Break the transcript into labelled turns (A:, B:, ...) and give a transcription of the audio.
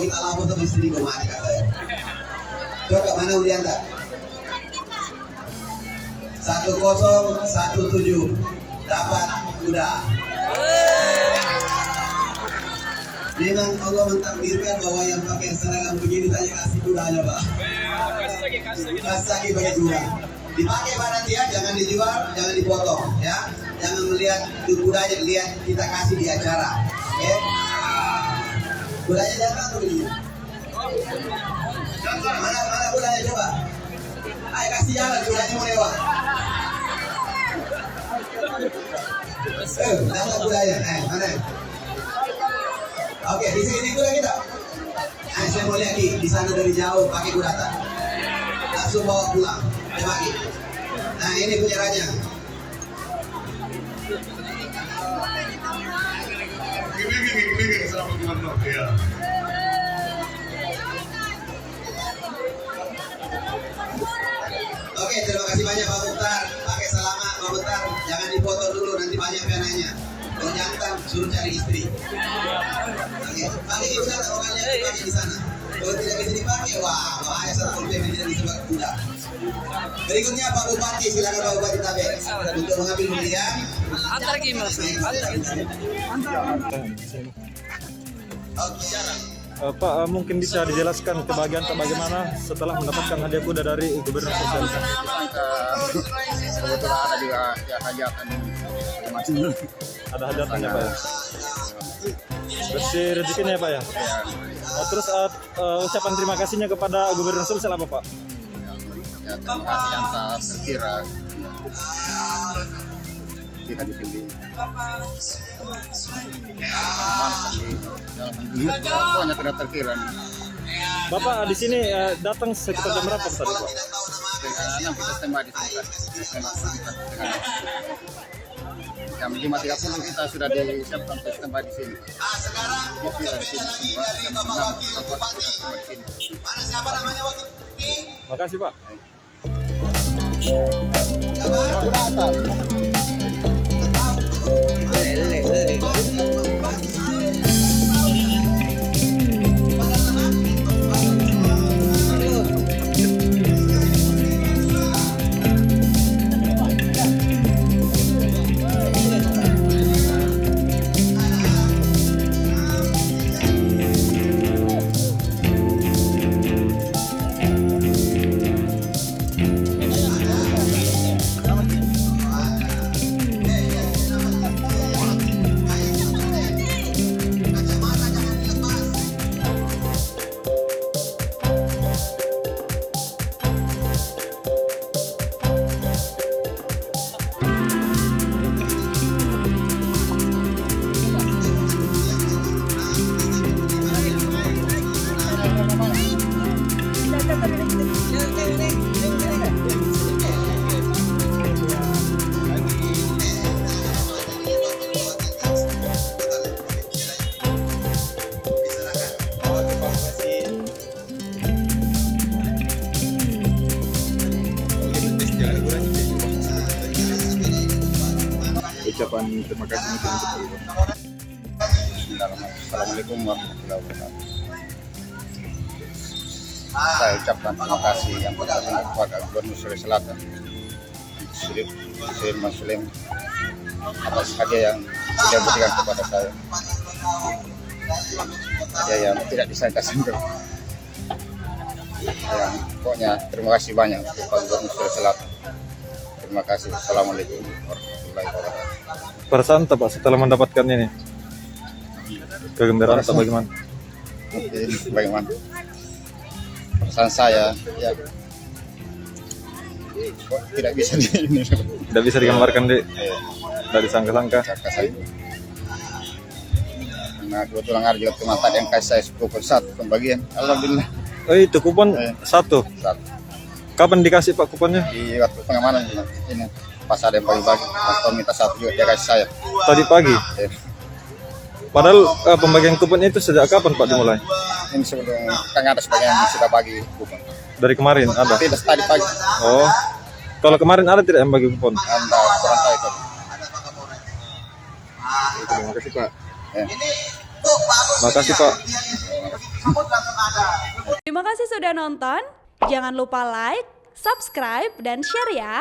A: kita lapor ke istri kemana katanya. Coba mana undi Anda? 1017 dapat kuda. Memang Allah mentakdirkan bahwa yang pakai seragam begini saja kasih kudanya, Pak. Kasih lagi pakai kuda. Dipakai Pak nanti ya, jangan dijual, jangan dipotong ya. Jangan melihat kudanya, lihat kita kasih di acara. Oke? Kudanya jangan begini. Mana kudanya coba? Ayo kasih jalan, kudanya mau lewat. Mana kudanya? Mana? Oke, di sini kuda kita. Saya mau lihat di sana dari jauh pakai kuda tak? Langsung bawa pulang. Bagi. Nah ini punya raja. Oke, terima kasih banyak Pak Mukhtar. Pakai selamat Pak Mukhtar. Jangan dipoto dulu, nanti banyak yang nanya. Kalau jantan suruh cari istri. Oke, pakai di sana, orangnya dipakai di sana. Kalau tidak bisa dipakai, wah bahaya Satpol PP tidak bisa pakai kuda. Berikutnya Pak Bupati, silakan Pak Bupati Tabe untuk mengambil undian.
B: Antar gimana?
C: Pak, mungkin bisa dijelaskan kebahagiaan Pak bagaimana setelah mendapatkan hadiah kuda dari Gubernur Sosial?
D: Kebetulan ada juga ya hajatan macam
C: Ada hajatannya Pak ya? Bersih rezekinya ya Pak ya? Terus ucapan terima kasihnya kepada Gubernur Sosial apa Pak?
D: ya, terima kasih yang tak terkira kita dipilih pokoknya tidak terkira.
C: Bapak di sini datang sekitar jam berapa tadi Pak?
D: Dengan kita tembak di sini jam 5.30 kita sudah disiapkan untuk tembak di sini.
C: Makasih Pak.
D: Ucapan terima kasih untuk Assalamualaikum warahmatullahi wabarakatuh. Saya ucapkan terima kasih yang pertama kepada Gubernur Sulawesi Selatan Sri Muslim atas hadiah yang sudah berikan kepada saya, hadiah yang tidak disangka-sangka. Yang pokoknya terima kasih banyak kepada Gubernur Sulawesi Selatan. Terima kasih. Assalamualaikum warahmatullahi wabarakatuh.
C: Perasaan Pak setelah mendapatkan ini? Kegembiraan atau bagaimana?
D: Bagaimana? Perasaan saya ya kok tidak bisa ini.
C: Tidak bisa digambarkan deh. Dari sangka-sangka.
D: Karena kebetulan ada juga teman tadi yang kasih saya kupon 1 pembagian. Alhamdulillah.
C: Oh itu kupon 1. Kapan dikasih Pak kuponnya?
D: Di waktu pengamanan ini pas ada yang pagi-pagi atau minta 1 juga dia kasih saya.
C: Tadi pagi. Padahal pembagian kupon itu sejak kapan Pak dimulai?
D: Ini sebelum kan ada sebagian yang sudah bagi kupon.
C: Dari kemarin ada?
D: Tidak, tadi pagi.
C: Oh, kalau kemarin ada tidak yang bagi kupon?
D: Anda kurang tahu itu.
C: Terima kasih Pak.
D: Ya.
C: Makasih Pak.
A: Sebut langsung ada.
B: Terima kasih sudah nonton. Jangan lupa like, subscribe, dan share ya.